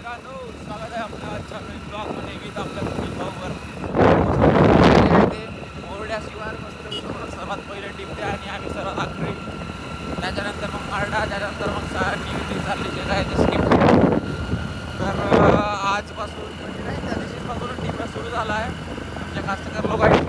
मित्रांनो, स्वागत आहे आपल्या आजच्या नवीन ब्लॉगमध्ये. मी आपल्या भाऊवर मोरड्या शिवार मस्त सर्वात पहिले टिपते आणि आम्ही सर्वात आखरी, त्याच्यानंतर मग मारडा, त्याच्यानंतर मग निवृत्ती चालली जे काय ते स्किप. तर आजपासून म्हणजे नाही त्या दिवशीपासून टिपा सुरू झाला आहे आमच्या कास्तकार लोकांनी.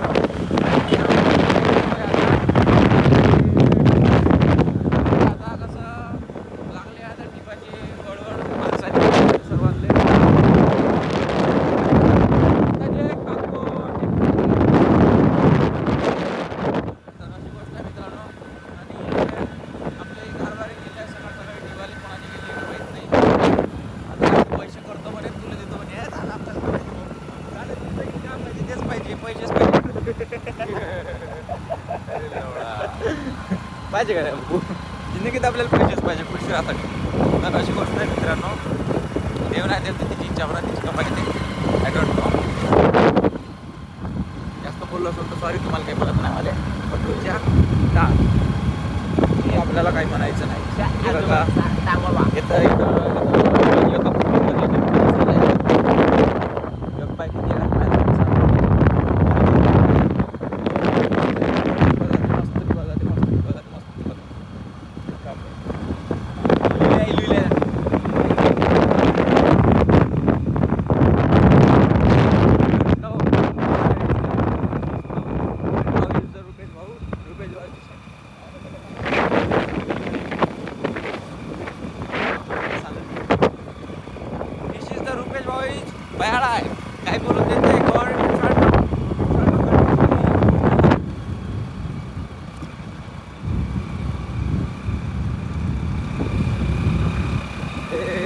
पाहिजे का जिंदगीत आपल्याला पैसेच पाहिजे खुशी राहतात. तर अशी गोष्ट आहे मित्रांनो, देव नाही देत तिची इच्छा म्हणा, तिची कमाई ते आय डोंट नो. जास्त बोललो असेल तर सॉरी, तुम्हाला काही बोलत नाही मला, पण तुझ्या हे आपल्याला काही म्हणायचं नाही. बयाळा आहे काय बोलून देते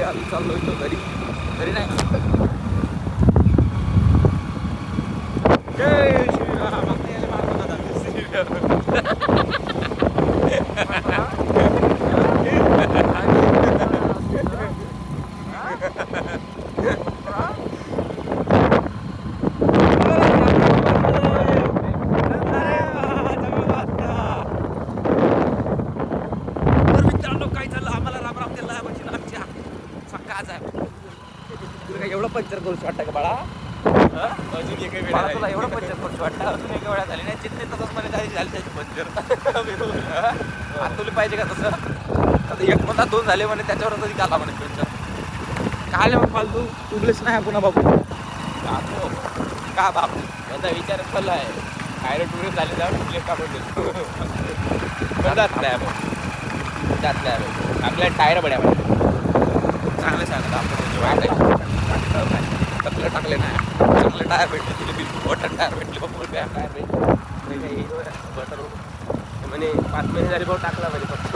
आम्ही चाललो इथं घरी नाही. जय श्रीराम. एवढं पंचर करूच वाटतं का बाळा? अजून एक वेळा तुला एवढं पंचर करूच वाटतं? अजून एक वेळा झाली नाही चित्ते तसंच मला झाली त्याची पंचर. तुला पाहिजे का तसं? आता एक म्हणता दोन झाले म्हणे, त्याच्यावर तरी काला म्हणे पंचर काले मग फालतू तुगलेच नाही पुन्हा बाबू का बाप याचा विचार चालला आहे. टायर टुरे झाले जाऊन तुले का जात नाही आपल्या टायर बड्या चांगले सांगत आपण तपलं टाकले नाही, चांगले टायर भेटले तिला बिलकुल बटर टायर भेटले बघून काय टायर भेटले बटर म्हणे 5 महिने झाले भाऊ टाकला म्हणजे फक्त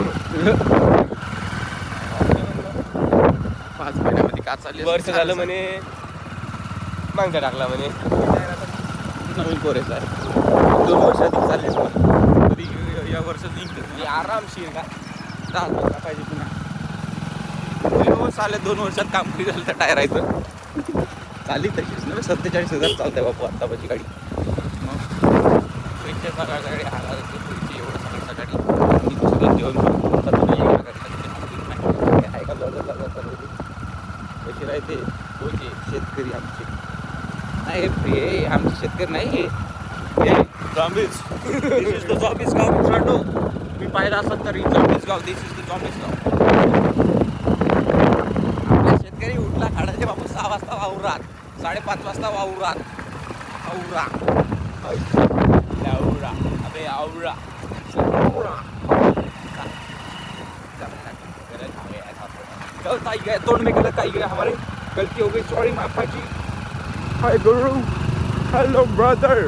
5 महिन्यामध्ये का चालले वर्ष झालं म्हणे मागचा टाकला म्हणे. नवीन कोरेच आहे 2 वर्षात चालले कधी या वर्षात निघते आरामशीर का चालतं पाहिजे पुन्हा चालेल. 2 वर्षात काम फ्री झालं तर टायर आहे तर चालली तशीच ना. 47,000 चालतंय बापू आत्तापाची गाडी. मग फ्रीजच्या सकाळच्या गाडी फ्रीजची एवढं सकाळच्या गाडी जेवण आहे का कशी राहते होते शेतकरी आमचे नाही हे आमचे शेतकरी नाही हे zombies. This is the zombies गाव मित्रांनो. मी पाहिलं असत तरी जॉम्बीज गाव, दिस इज द जॉम्बीज गाव. शेतकरी उठला खाडाचे बापू 6 वाजता वावरात, 5:30 वाजता वावरात आवरा अबे आवरा गलत गया तोड़ में गलत आई गया हमारे, गलती हो गई, सॉरी माफा जी. हाय गुरु, हेलो ब्रदर.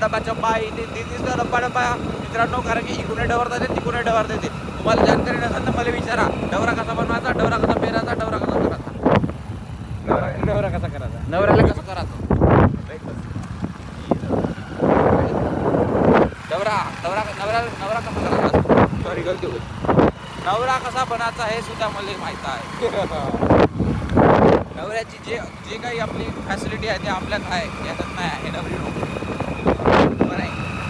डब्बाच्या पाय दिसतं डब्बा मित्रांनो, कारण की इकडून डवर देते तिकडून डवर देते. तुम्हाला जानकारी नसेल तर मला विचारा, डवरा कसा बनवायचा, डवरा कसा पेरायचा, डवरा कसा करायचा, नवरा कसा करायचा, नवऱ्याला कसं करायचं डवरा नवरा नवरा नवरा कसा बनवायचा, सॉरी गलती होईल, नवरा कसा बनायचा हे सुद्धा मला माहित आहे. नवऱ्याची जे काही आपली फॅसिलिटी आहे ते आपल्यात आहे, याच्यात नाही आहे नवरी.